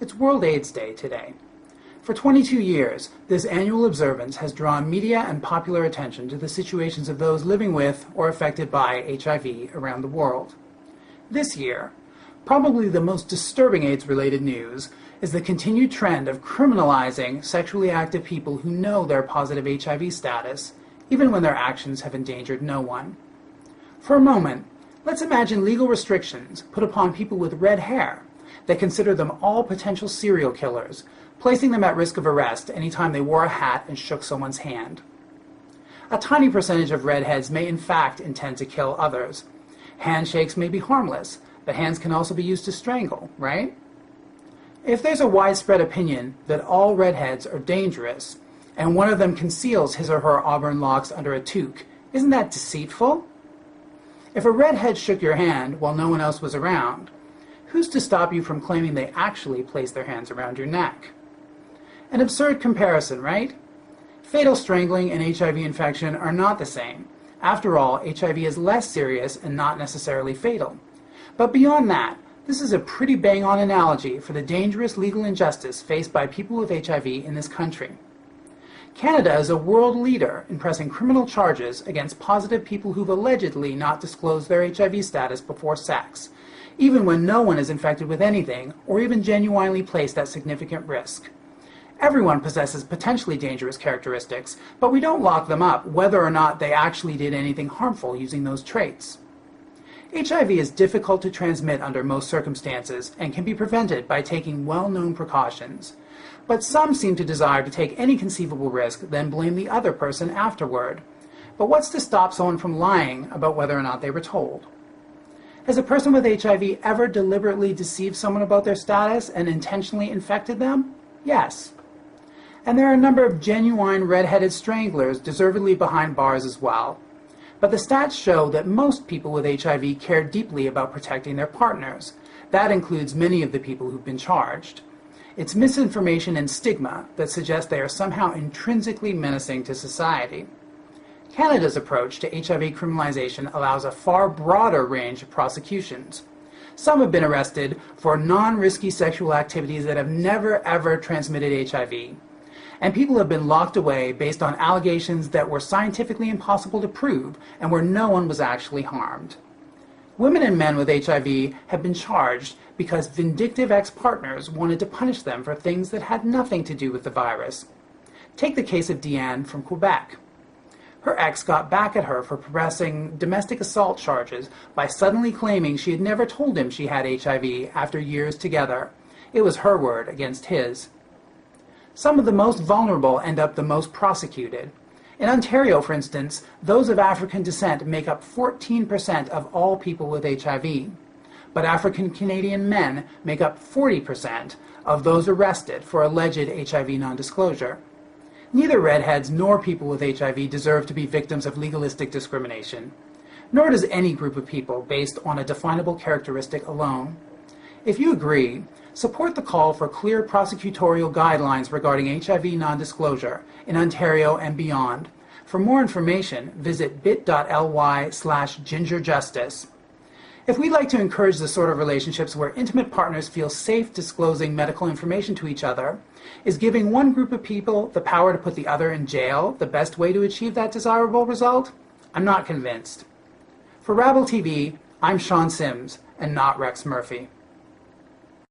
It's World AIDS Day today. For 22 years, this annual observance has drawn media and popular attention to the situations of those living with or affected by HIV around the world. This year, probably the most disturbing AIDS-related news is the continued trend of criminalizing sexually active people who know their positive HIV status, even when their actions have endangered no one. For a moment, let's imagine legal restrictions put upon people with red hair that consider them all potential serial killers, placing them at risk of arrest anytime they wore a hat and shook someone's hand. A tiny percentage of redheads may in fact intend to kill others. Handshakes may be harmless, but hands can also be used to strangle, right? If there's a widespread opinion that all redheads are dangerous, and one of them conceals his or her auburn locks under a toque, isn't that deceitful? If a redhead shook your hand while no one else was around, who's to stop you from claiming they actually placed their hands around your neck? An absurd comparison, right? Fatal strangling and HIV infection are not the same. After all, HIV is less serious and not necessarily fatal. But beyond that, this is a pretty bang-on analogy for the dangerous legal injustice faced by people with HIV in this country. Canada is a world leader in pressing criminal charges against positive people who've allegedly not disclosed their HIV status before sex, even when no one is infected with anything or even genuinely placed at significant risk. Everyone possesses potentially dangerous characteristics, but we don't lock them up whether or not they actually did anything harmful using those traits. HIV is difficult to transmit under most circumstances and can be prevented by taking well-known precautions. But some seem to desire to take any conceivable risk, then blame the other person afterward. But what's to stop someone from lying about whether or not they were told? Has a person with HIV ever deliberately deceived someone about their status and intentionally infected them? Yes. And there are a number of genuine red-headed stranglers deservedly behind bars as well. But the stats show that most people with HIV care deeply about protecting their partners. That includes many of the people who've been charged. It's misinformation and stigma that suggest they are somehow intrinsically menacing to society. Canada's approach to HIV criminalization allows a far broader range of prosecutions. Some have been arrested for non-risky sexual activities that have never ever transmitted HIV. And people have been locked away based on allegations that were scientifically impossible to prove and where no one was actually harmed. Women and men with HIV have been charged because vindictive ex-partners wanted to punish them for things that had nothing to do with the virus. Take the case of Deanne from Quebec. Her ex got back at her for pressing domestic assault charges by suddenly claiming she had never told him she had HIV after years together. It was her word against his. Some of the most vulnerable end up the most prosecuted. In Ontario, for instance, those of African descent make up 14% of all people with HIV. But African Canadian men make up 40% of those arrested for alleged HIV non-disclosure. Neither redheads nor people with HIV deserve to be victims of legalistic discrimination. Nor does any group of people based on a definable characteristic alone. If you agree, support the call for clear prosecutorial guidelines regarding HIV non-disclosure in Ontario and beyond. For more information, visit bit.ly/gingerjustice. If we'd like to encourage the sort of relationships where intimate partners feel safe disclosing medical information to each other, is giving one group of people the power to put the other in jail the best way to achieve that desirable result? I'm not convinced. For Rabble TV, I'm Sean Sims, and not Rex Murphy.